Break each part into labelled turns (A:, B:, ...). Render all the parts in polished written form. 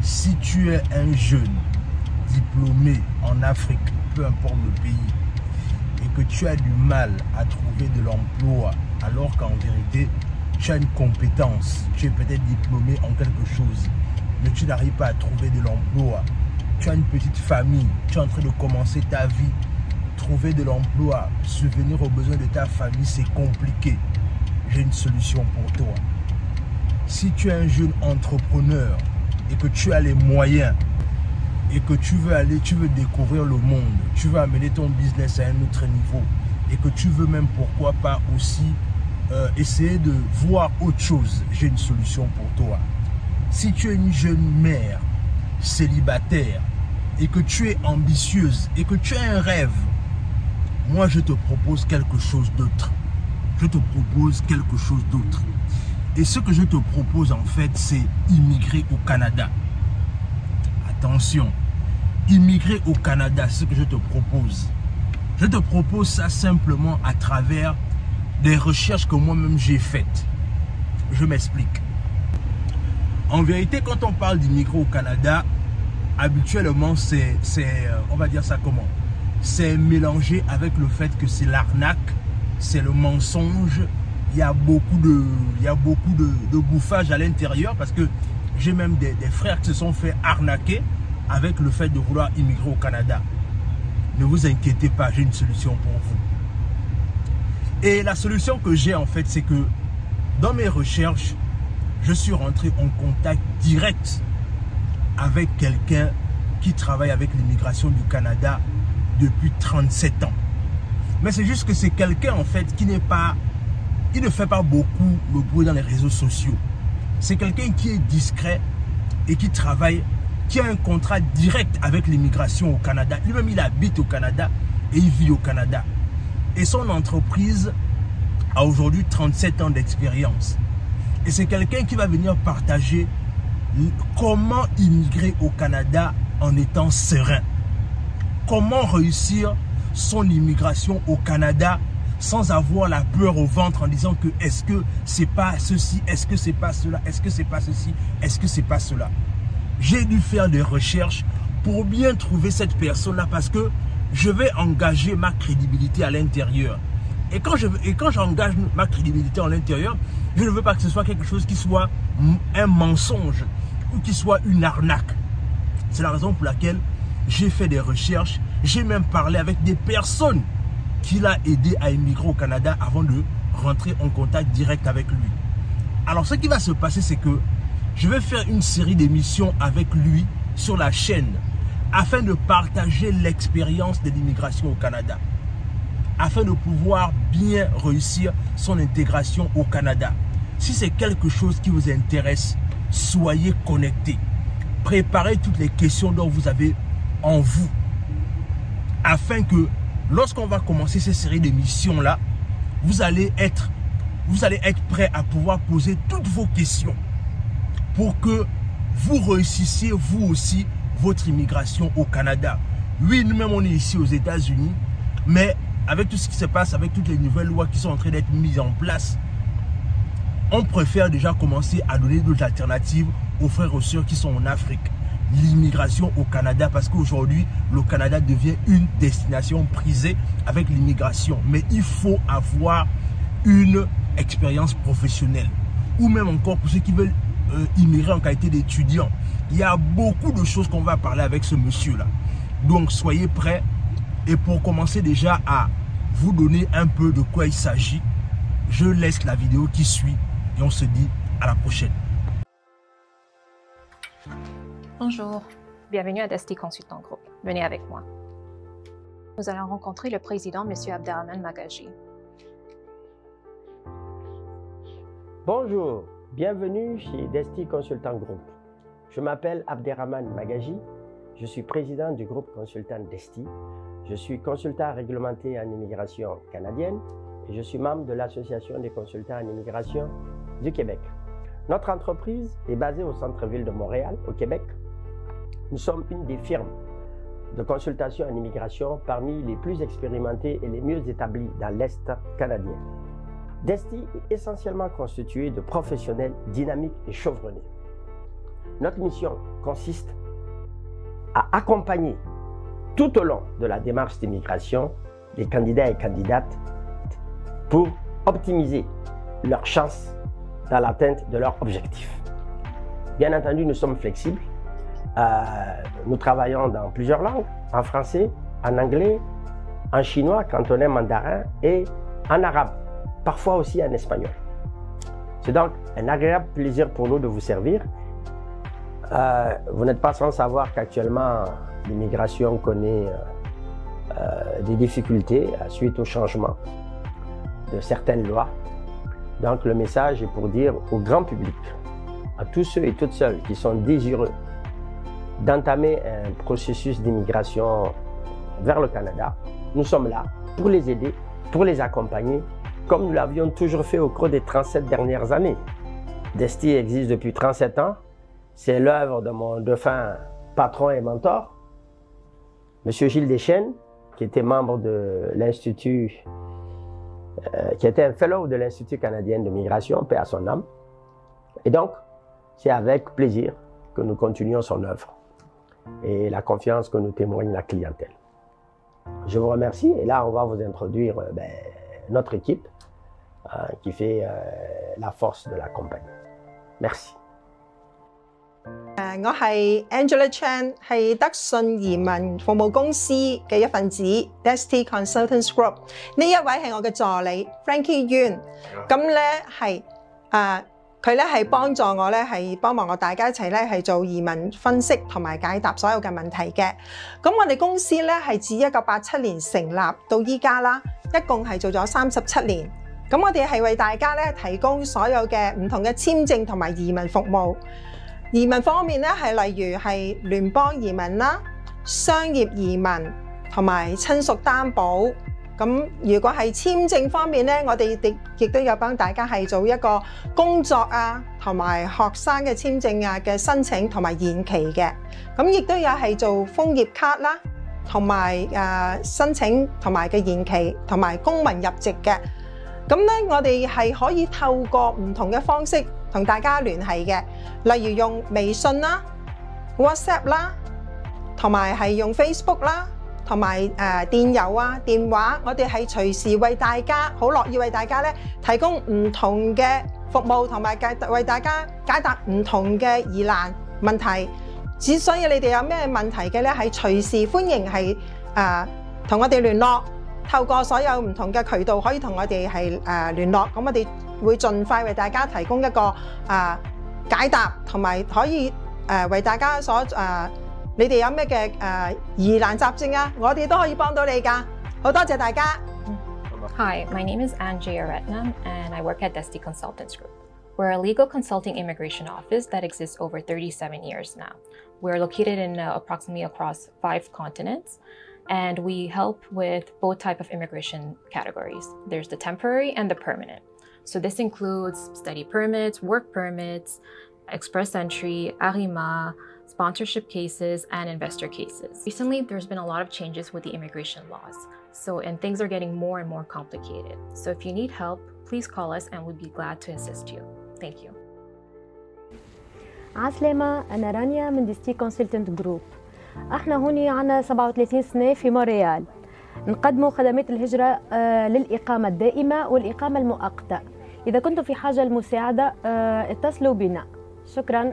A: Si tu es un jeune diplômé en Afrique, peu importe le pays, et que tu as du mal à trouver de l'emploi, alors qu'en vérité, tu as une compétence, tu es peut-être diplômé en quelque chose, mais tu n'arrives pas à trouver de l'emploi, tu as une petite famille, tu es en train de commencer ta vie, trouver de l'emploi, subvenir aux besoins de ta famille, c'est compliqué. J'ai une solution pour toi. Si tu es un jeune entrepreneur et que tu as les moyens et que tu veux découvrir le monde, tu veux amener ton business à un autre niveau et que tu veux même, pourquoi pas aussi essayer de voir autre chose, j'ai une solution pour toi. Si tu es une jeune mère célibataire et que tu es ambitieuse et que tu as un rêve, moi je te propose quelque chose d'autre. Je te propose quelque chose d'autre. Et ce que je te propose en fait, c'est immigrer au Canada. Attention, immigrer au Canada, ce que je te propose. Je te propose ça simplement à travers des recherches que moi-même j'ai faites. Je m'explique. En vérité, quand on parle d'immigrer au Canada, habituellement, on va dire ça comment? C'est mélangé avec le fait que c'est l'arnaque, c'est le mensonge. Il y a beaucoup de bouffage à l'intérieur parce que j'ai même des frères qui se sont fait arnaquer avec le fait de vouloir immigrer au Canada. Ne vous inquiétez pas, j'ai une solution pour vous. Et la solution que j'ai en fait, c'est que dans mes recherches, je suis rentré en contact direct avec quelqu'un qui travaille avec l'immigration du Canada depuis 37 ans. Mais c'est juste que c'est quelqu'un en fait qui ne fait pas beaucoup le bruit dans les réseaux sociaux. C'est quelqu'un qui est discret et qui travaille, qui a un contrat direct avec l'immigration au Canada. Lui-même, il habite au Canada et il vit au Canada. Et son entreprise a aujourd'hui 37 ans d'expérience. Et c'est quelqu'un qui va venir partager comment immigrer au Canada en étant serein. Comment réussir son immigration au Canada sans avoir la peur au ventre en disant que est-ce que c'est pas ceci, est-ce que c'est pas cela, est-ce que c'est pas ceci, est-ce que c'est pas cela. J'ai dû faire des recherches pour bien trouver cette personne-là parce que je vais engager ma crédibilité à l'intérieur. Et quand j'engage ma crédibilité à l'intérieur, je ne veux pas que ce soit quelque chose qui soit un mensonge ou qui soit une arnaque. C'est la raison pour laquelle j'ai fait des recherches, j'ai même parlé avec des personnes qui l'ont aidé à immigrer au Canada avant de rentrer en contact direct avec lui. Alors ce qui va se passer, c'est que je vais faire une série d'émissions avec lui sur la chaîne afin de partager l'expérience de l'immigration au Canada, afin de pouvoir bien réussir son intégration au Canada. Si c'est quelque chose qui vous intéresse, soyez connectés. Préparez toutes les questions dont vous avez en vous, afin que lorsqu'on va commencer cette série d'émissions-là, vous allez être prêt à pouvoir poser toutes vos questions pour que vous réussissiez vous aussi votre immigration au Canada. Oui, nous-mêmes on est ici aux États-Unis, mais avec tout ce qui se passe, avec toutes les nouvelles lois qui sont en train d'être mises en place, on préfère déjà commencer à donner d'autres alternatives aux frères et aux sœurs qui sont en Afrique. L'immigration au Canada, parce qu'aujourd'hui, le Canada devient une destination prisée avec l'immigration. Mais il faut avoir une expérience professionnelle. Ou même encore pour ceux qui veulent immigrer en qualité d'étudiant. Il y a beaucoup de choses qu'on va parler avec ce monsieur-là. Donc, soyez prêts. Et pour commencer déjà à vous donner un peu de quoi il s'agit, je laisse la vidéo qui suit et on se dit à la prochaine.
B: Bonjour, bienvenue à Desti Consultant Group. Venez avec moi. Nous allons rencontrer le président, M. Abderrahmane Magaji.
C: Bonjour, bienvenue chez Desti Consultant Group. Je m'appelle Abderrahmane Magaji, je suis président du groupe consultant Desti. Je suis consultant réglementé en immigration canadienne et je suis membre de l'Association des consultants en immigration du Québec. Notre entreprise est basée au centre-ville de Montréal, au Québec. Nous sommes une des firmes de consultation en immigration parmi les plus expérimentées et les mieux établies dans l'Est canadien. Desti est essentiellement constitué de professionnels dynamiques et chevronnés. Notre mission consiste à accompagner tout au long de la démarche d'immigration les candidats et candidates pour optimiser leurs chances dans l'atteinte de leurs objectifs. Bien entendu, nous sommes flexibles. Nous travaillons dans plusieurs langues, en français, en anglais, en chinois, cantonais, mandarin et en arabe, parfois aussi en espagnol. C'est donc un agréable plaisir pour nous de vous servir. Vous n'êtes pas sans savoir qu'actuellement, l'immigration connaît des difficultés suite au changement de certaines lois. Donc le message est pour dire au grand public, à tous ceux et toutes celles qui sont désireux d'entamer un processus d'immigration vers le Canada, nous sommes là pour les aider, pour les accompagner, comme nous l'avions toujours fait au cours des 37 dernières années. Desti existe depuis 37 ans. C'est l'œuvre de mon défunt patron et mentor, M. Gilles Deschênes, qui était membre de l'Institut, qui était un fellow de l'Institut canadien de migration, paix à son âme. Et donc, c'est avec plaisir que nous continuons son œuvre et la confiance que nous témoigne la clientèle. Je vous remercie et là, on va vous introduire notre équipe qui fait la force de la compagnie. Merci.
D: 我係 Angela Chan， 係德信移民服務公司嘅一份子 Desti Consultants Group。呢一位係我嘅助理 Frankie Yuen。咁咧係佢咧係幫助我咧係幫忙我大家一齊咧係做移民分析同埋解答所有嘅問題嘅。咁我哋公司咧係自1987年成立到依家啦，一共係做咗37年。咁我哋係為大家咧提供所有嘅唔同嘅簽證同埋移民服務。移民方面咧係例如係聯邦移民啦、商業移民同埋親屬擔保。咁如果係簽證方面咧，我哋亦都有幫大家係做一個工作啊同埋學生嘅簽證啊嘅申請同埋延期嘅。咁亦都有係做楓葉卡啦，同埋申請同埋嘅延期同埋公民入籍嘅。咁咧我哋係可以透過唔同嘅方式同大家聯繫嘅，例如用微信啦、WhatsApp 啦，同埋係用 Facebook 啦，同埋電郵啊、電話，我哋係隨時為大家好樂意為大家咧提供唔同嘅服務，同埋為大家解答唔同嘅疑難問題。所以你哋有咩問題嘅咧，係隨時歡迎係同我哋聯絡。透過所有唔同嘅渠道可以同我哋係聯絡，咁我哋會盡快為大家提供一個解答，同埋可以為大家所你哋有咩嘅疑難雜症啊，我哋都可以幫到你㗎。好多謝大家。
B: Hi, my name is Angie Aretnam, and I work at Desti Consultants Group. We're a legal consulting immigration office that exists over 37 years now. We're located in approximately across 5 continents. And we help with both types of immigration categories. There's the temporary and the permanent. So this includes study permits, work permits, express entry, ARIMA, sponsorship cases, and investor cases. Recently, there's been a lot of changes with the immigration laws. And things are getting more and more complicated. So if you need help, please call us and we'd be glad to assist you. Thank you.
E: عسلامة، أنا رانيا من ديستي كونسلتنت جروب. احنا هوني عنا 37 سنة في مونريال، نقدموا خدمات الهجرة للإقامة الدائمة والإقامة المؤقتة. إذا كنتم في حاجة للمساعدة اتصلوا بنا. شكرا.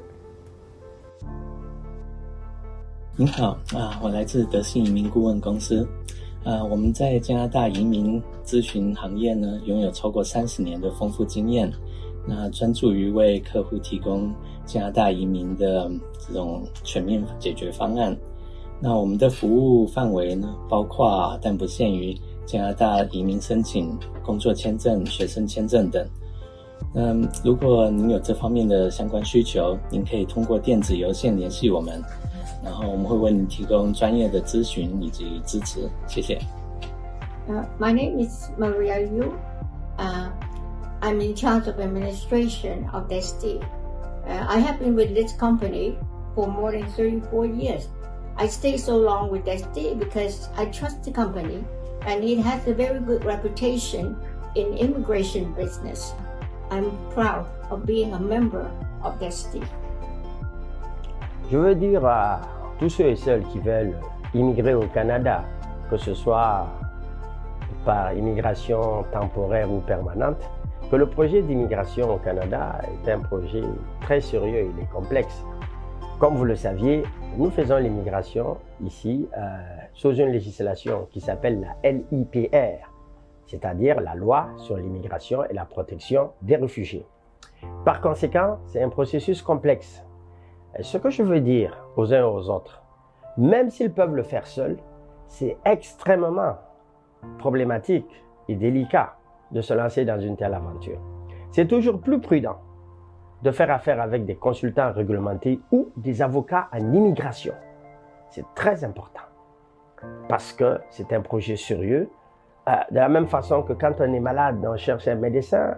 F: 您好我来自德信移民顾问公司。我们在加拿大移民咨询行业呢，拥有超过30年的丰富经验。那专注于为客户提供加拿大移民的这种全面解决方案。那我们的服务范围呢，包括但不限于加拿大移民申请、工作签证、学生签证等。如果您有这方面的相关需求，您可以通过电子邮件联系我们，然后我们会为您提供专业的咨询以及支持。谢谢。
G: My name is Maria Yu. I'm in charge of administration of Desti. I have been with this company for more than 34 years. I stay so long with Desti because I trust the company and it has a very good reputation in immigration business. I'm proud of being a member of Desti.
C: Je veux dire à tous ceux et celles qui veulent immigrer au Canada, que ce soit par immigration temporaire ou permanente, que le projet d'immigration au Canada est un projet très sérieux, il est complexe. Comme vous le saviez, nous faisons l'immigration ici sous une législation qui s'appelle la LIPR, c'est-à-dire la loi sur l'immigration et la protection des réfugiés. Par conséquent, c'est un processus complexe. Et ce que je veux dire aux uns et aux autres, même s'ils peuvent le faire seuls, c'est extrêmement problématique et délicat de se lancer dans une telle aventure. C'est toujours plus prudent de faire affaire avec des consultants réglementés ou des avocats en immigration. C'est très important parce que c'est un projet sérieux. De la même façon que quand on est malade, on cherche un médecin.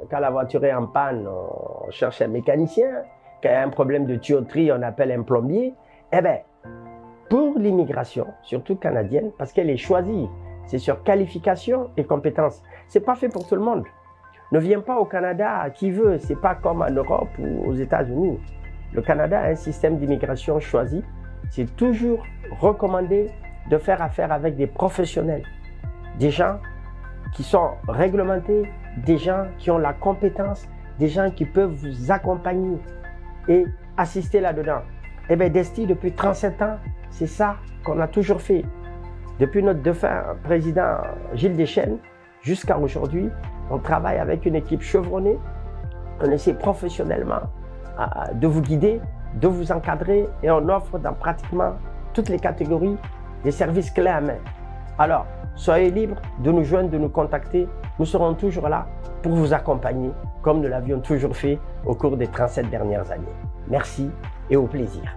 C: Quand la voiture est en panne, on cherche un mécanicien. Quand il y a un problème de tuyauterie, on appelle un plombier. Eh bien, pour l'immigration, surtout canadienne, parce qu'elle est choisie, c'est sur qualification et compétences. C'est pas fait pour tout le monde. Ne viens pas au Canada qui veut, c'est pas comme en Europe ou aux États-Unis. Le Canada a un système d'immigration choisi. C'est toujours recommandé de faire affaire avec des professionnels, des gens qui sont réglementés, des gens qui ont la compétence, des gens qui peuvent vous accompagner et assister là-dedans. Eh bien, Desti, depuis 37 ans, c'est ça qu'on a toujours fait. Depuis notre défunt président Gilles Deschênes jusqu'à aujourd'hui, on travaille avec une équipe chevronnée. On essaie professionnellement de vous guider, de vous encadrer et on offre dans pratiquement toutes les catégories des services clés à main. Alors, soyez libres de nous joindre, de nous contacter. Nous serons toujours là pour vous accompagner comme nous l'avions toujours fait au cours des 37 dernières années. Merci et au plaisir.